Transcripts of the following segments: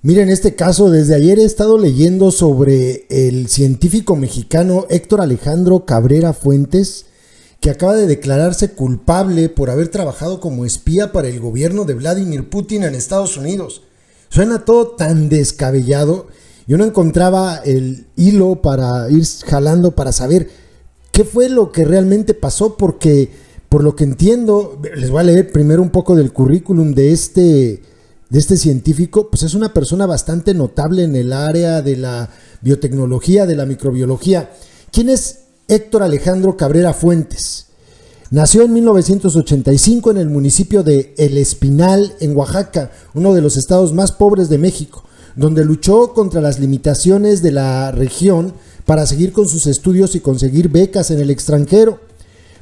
Miren, en este caso, desde ayer he estado leyendo sobre el científico mexicano Héctor Alejandro Cabrera Fuentes, que acaba de declararse culpable por haber trabajado como espía para el gobierno de Vladimir Putin en Estados Unidos. Suena todo tan descabellado. Yo no encontraba el hilo para ir jalando para saber qué fue lo que realmente pasó, porque por lo que entiendo, les voy a leer primero un poco del currículum de este científico. Pues es una persona bastante notable en el área de la biotecnología, de la microbiología. ¿Quién es Héctor Alejandro Cabrera Fuentes? Nació en 1985 en el municipio de El Espinal, en Oaxaca, uno de los estados más pobres de México, donde luchó contra las limitaciones de la región para seguir con sus estudios y conseguir becas en el extranjero.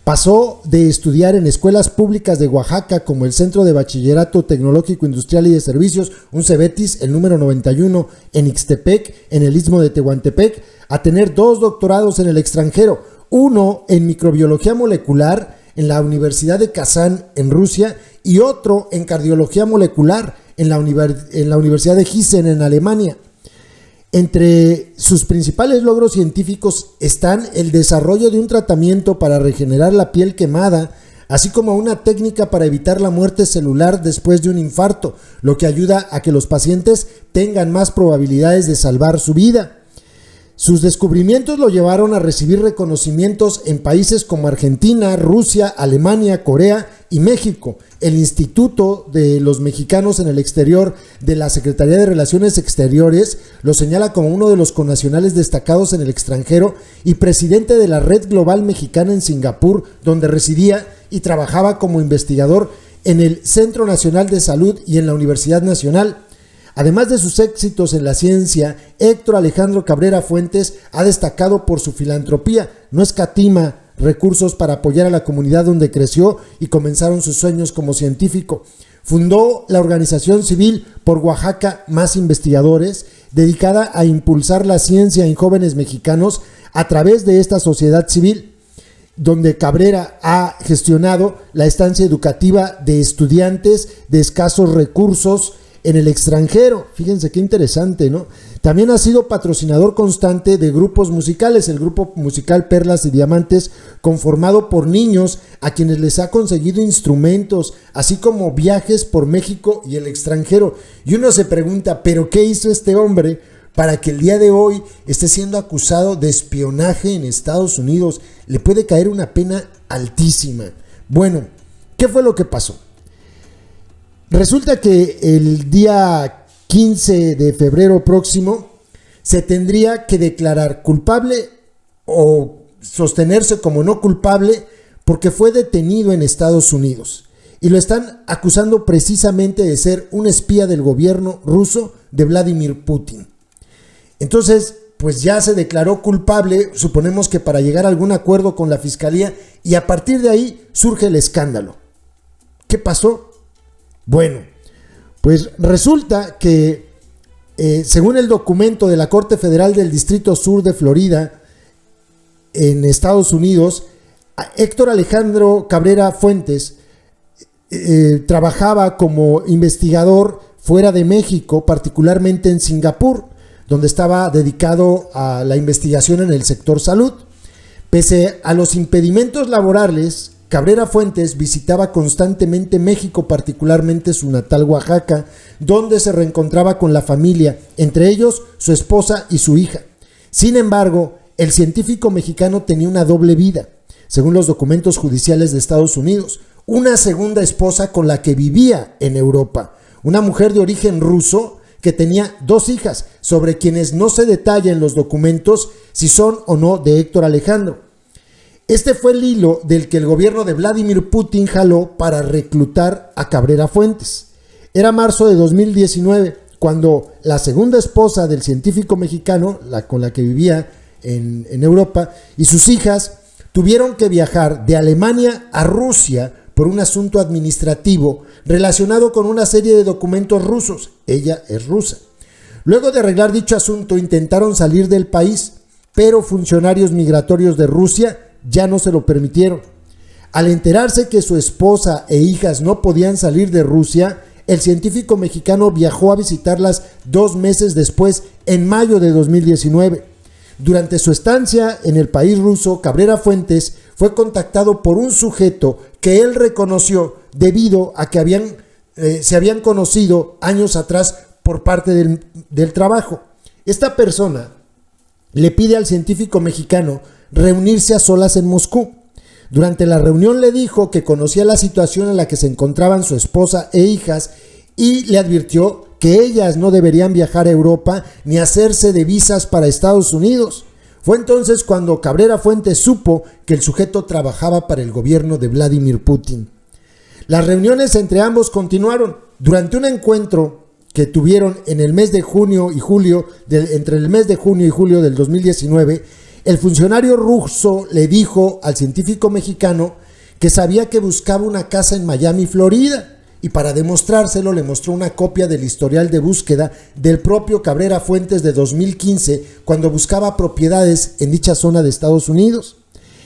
Pasó de estudiar en escuelas públicas de Oaxaca como el Centro de Bachillerato Tecnológico Industrial y de Servicios, un CEBETIS, el número 91 en Ixtepec, en el Istmo de Tehuantepec, a tener 2 doctorados en el extranjero, uno en microbiología molecular en la Universidad de Kazán en Rusia y otro en cardiología molecular en la Universidad de Gießen en Alemania. Entre sus principales logros científicos están el desarrollo de un tratamiento para regenerar la piel quemada, así como una técnica para evitar la muerte celular después de un infarto, lo que ayuda a que los pacientes tengan más probabilidades de salvar su vida. Sus descubrimientos lo llevaron a recibir reconocimientos en países como Argentina, Rusia, Alemania, Corea y México. El Instituto de los Mexicanos en el Exterior de la Secretaría de Relaciones Exteriores lo señala como uno de los connacionales destacados en el extranjero y presidente de la Red Global Mexicana en Singapur, donde residía y trabajaba como investigador en el Centro Nacional de Salud y en la Universidad Nacional. Además de sus éxitos en la ciencia, Héctor Alejandro Cabrera Fuentes ha destacado por su filantropía. No escatima recursos para apoyar a la comunidad donde creció y comenzaron sus sueños como científico. Fundó la organización civil Por Oaxaca Más Investigadores, dedicada a impulsar la ciencia en jóvenes mexicanos a través de esta sociedad civil, donde Cabrera ha gestionado la estancia educativa de estudiantes de escasos recursos en el extranjero. Fíjense qué interesante, ¿no? También ha sido patrocinador constante de grupos musicales, el grupo musical Perlas y Diamantes, conformado por niños a quienes les ha conseguido instrumentos, así como viajes por México y el extranjero. Y uno se pregunta, ¿pero qué hizo este hombre para que el día de hoy esté siendo acusado de espionaje en Estados Unidos? Le puede caer una pena altísima. Bueno, ¿qué fue lo que pasó? Resulta que el día 15 de febrero próximo se tendría que declarar culpable o sostenerse como no culpable porque fue detenido en Estados Unidos y lo están acusando precisamente de ser un espía del gobierno ruso de Vladimir Putin. Entonces, pues ya se declaró culpable, suponemos que para llegar a algún acuerdo con la fiscalía, y a partir de ahí surge el escándalo. ¿Qué pasó? Bueno, pues resulta que según el documento de la Corte Federal del Distrito Sur de Florida, en Estados Unidos, Héctor Alejandro Cabrera Fuentes trabajaba como investigador fuera de México, particularmente en Singapur, donde estaba dedicado a la investigación en el sector salud. Pese a los impedimentos laborales, Cabrera Fuentes visitaba constantemente México, particularmente su natal Oaxaca, donde se reencontraba con la familia, entre ellos su esposa y su hija. Sin embargo, el científico mexicano tenía una doble vida, según los documentos judiciales de Estados Unidos, una segunda esposa con la que vivía en Europa, una mujer de origen ruso que tenía 2 hijas, sobre quienes no se detalla en los documentos si son o no de Héctor Alejandro. Este fue el hilo del que el gobierno de Vladimir Putin jaló para reclutar a Cabrera Fuentes. Era marzo de 2019, cuando la segunda esposa del científico mexicano, la con la que vivía en Europa, y sus hijas tuvieron que viajar de Alemania a Rusia por un asunto administrativo relacionado con una serie de documentos rusos. Ella es rusa. Luego de arreglar dicho asunto, intentaron salir del país, pero funcionarios migratorios de Rusia ya no se lo permitieron. Al enterarse que su esposa e hijas no podían salir de Rusia, el científico mexicano viajó a visitarlas 2 meses después, en mayo de 2019. Durante su estancia en el país ruso, Cabrera Fuentes fue contactado por un sujeto que él reconoció debido a que se habían conocido años atrás por parte del trabajo. Esta persona le pide al científico mexicano reunirse a solas en Moscú. Durante la reunión le dijo que conocía la situación en la que se encontraban su esposa e hijas y le advirtió que ellas no deberían viajar a Europa ni hacerse de visas para Estados Unidos. Fue entonces cuando Cabrera Fuentes supo que el sujeto trabajaba para el gobierno de Vladimir Putin. Las reuniones entre ambos continuaron. Durante un encuentro que tuvieron en el mes de junio y julio, entre el mes de junio y julio del 2019, el funcionario ruso le dijo al científico mexicano que sabía que buscaba una casa en Miami, Florida, y para demostrárselo le mostró una copia del historial de búsqueda del propio Cabrera Fuentes de 2015, cuando buscaba propiedades en dicha zona de Estados Unidos.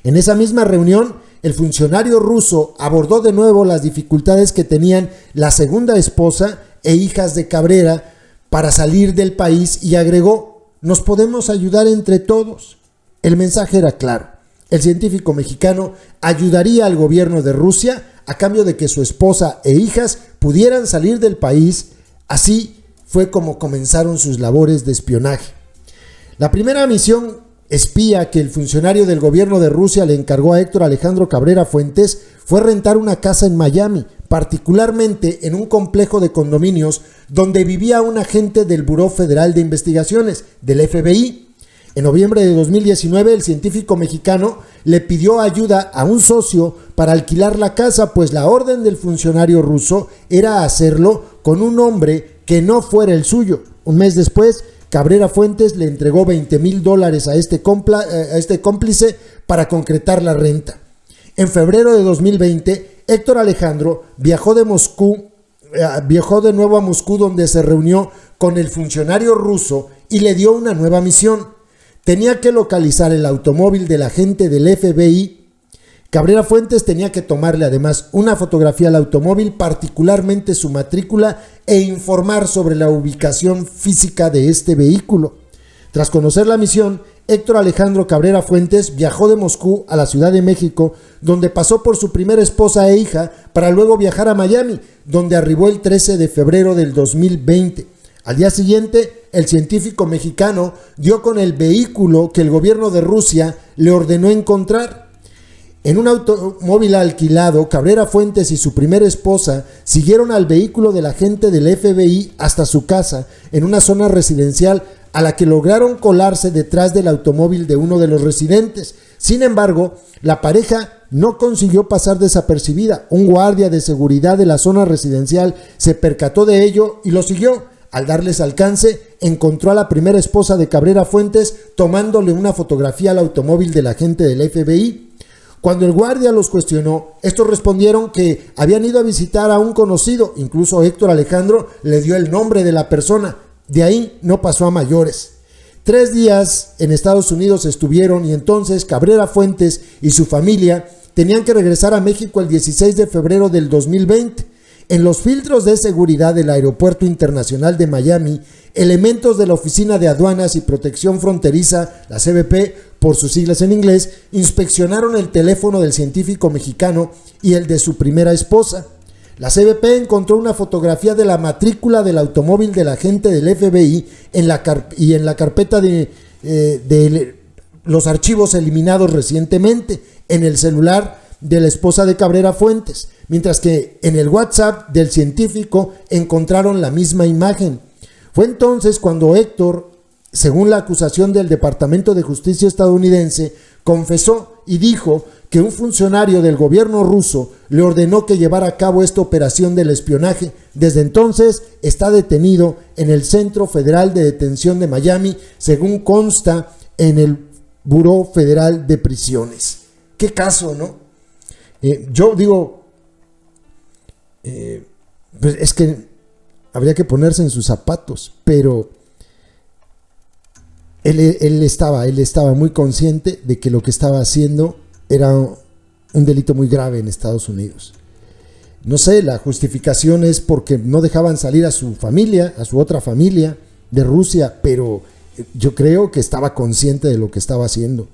En esa misma reunión, el funcionario ruso abordó de nuevo las dificultades que tenían la segunda esposa e hijas de Cabrera para salir del país y agregó: nos podemos ayudar entre todos. El mensaje era claro: el científico mexicano ayudaría al gobierno de Rusia a cambio de que su esposa e hijas pudieran salir del país. Así fue como comenzaron sus labores de espionaje. La primera misión espía que el funcionario del gobierno de Rusia le encargó a Héctor Alejandro Cabrera Fuentes fue rentar una casa en Miami, particularmente en un complejo de condominios donde vivía un agente del Buró Federal de Investigaciones, del FBI. En noviembre de 2019, el científico mexicano le pidió ayuda a un socio para alquilar la casa, pues la orden del funcionario ruso era hacerlo con un nombre que no fuera el suyo. Un mes después, Cabrera Fuentes le entregó $20,000 a este cómplice para concretar la renta. En febrero de 2020, Héctor Alejandro viajó de nuevo a Moscú, donde se reunió con el funcionario ruso y le dio una nueva misión. Tenía que localizar el automóvil del agente del FBI. Cabrera Fuentes tenía que tomarle además una fotografía al automóvil, particularmente su matrícula, e informar sobre la ubicación física de este vehículo. Tras conocer la misión, Héctor Alejandro Cabrera Fuentes viajó de Moscú a la Ciudad de México, donde pasó por su primera esposa e hija, para luego viajar a Miami, donde arribó el 13 de febrero del 2020. Al día siguiente, el científico mexicano dio con el vehículo que el gobierno de Rusia le ordenó encontrar. En un automóvil alquilado, Cabrera Fuentes y su primera esposa siguieron al vehículo del agente del FBI hasta su casa, en una zona residencial a la que lograron colarse detrás del automóvil de uno de los residentes. Sin embargo, la pareja no consiguió pasar desapercibida. Un guardia de seguridad de la zona residencial se percató de ello y lo siguió. Al darles alcance, encontró a la primera esposa de Cabrera Fuentes tomándole una fotografía al automóvil del agente del FBI. Cuando el guardia los cuestionó, estos respondieron que habían ido a visitar a un conocido. Incluso Héctor Alejandro le dio el nombre de la persona. De ahí no pasó a mayores. 3 días en Estados Unidos estuvieron y entonces Cabrera Fuentes y su familia tenían que regresar a México el 16 de febrero del 2020. En los filtros de seguridad del Aeropuerto Internacional de Miami, elementos de la Oficina de Aduanas y Protección Fronteriza, la CBP, por sus siglas en inglés, inspeccionaron el teléfono del científico mexicano y el de su primera esposa. La CBP encontró una fotografía de la matrícula del automóvil del agente del FBI en la carpeta de los archivos eliminados recientemente en el celular de la esposa de Cabrera Fuentes, mientras que en el WhatsApp del científico encontraron la misma imagen. Fue entonces cuando Héctor, según la acusación del Departamento de Justicia estadounidense, confesó y dijo que un funcionario del gobierno ruso le ordenó que llevara a cabo esta operación del espionaje. Desde entonces está detenido en el Centro Federal de Detención de Miami, según consta en el Buró Federal de Prisiones. ¿Qué caso, no? Yo digo, pues es que habría que ponerse en sus zapatos, pero él estaba muy consciente de que lo que estaba haciendo era un delito muy grave en Estados Unidos. no sé, la justificación es porque no dejaban salir a su familia, a su otra familia de Rusia, pero yo creo que estaba consciente de lo que estaba haciendo.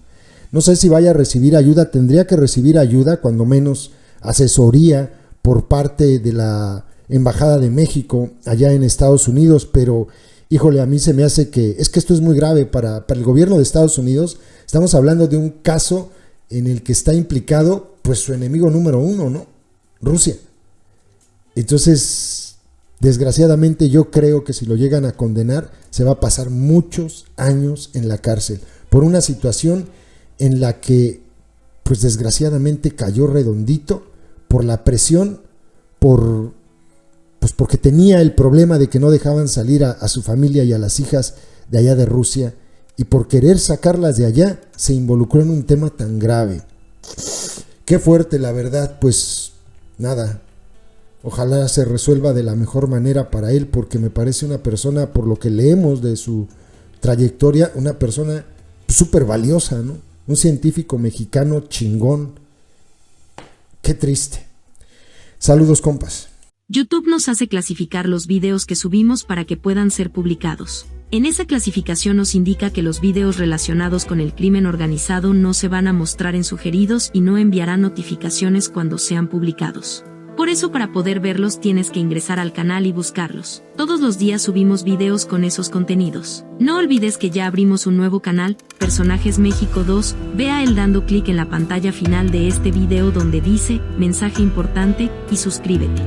No sé si vaya a recibir ayuda, tendría que recibir ayuda, cuando menos asesoría por parte de la Embajada de México allá en Estados Unidos, pero híjole, a mí se me hace que esto es muy grave para el gobierno de Estados Unidos. Estamos hablando de un caso en el que está implicado pues su enemigo número uno, ¿no? Rusia. Entonces, desgraciadamente yo creo que si lo llegan a condenar, se va a pasar muchos años en la cárcel por una situación en la que, pues desgraciadamente cayó redondito por la presión, porque tenía el problema de que no dejaban salir a su familia y a las hijas de allá de Rusia, y por querer sacarlas de allá se involucró en un tema tan grave. Qué fuerte, la verdad. Pues nada, ojalá se resuelva de la mejor manera para él, porque me parece una persona, por lo que leemos de su trayectoria, una persona súper valiosa, ¿no? Un científico mexicano chingón. Qué triste. Saludos, compas. YouTube nos hace clasificar los videos que subimos para que puedan ser publicados. En esa clasificación nos indica que los videos relacionados con el crimen organizado no se van a mostrar en sugeridos y no enviará notificaciones cuando sean publicados. Por eso, para poder verlos tienes que ingresar al canal y buscarlos. Todos los días subimos videos con esos contenidos. No olvides que ya abrimos un nuevo canal, Personajes México 2, ve a él dando clic en la pantalla final de este video donde dice, mensaje importante, y suscríbete.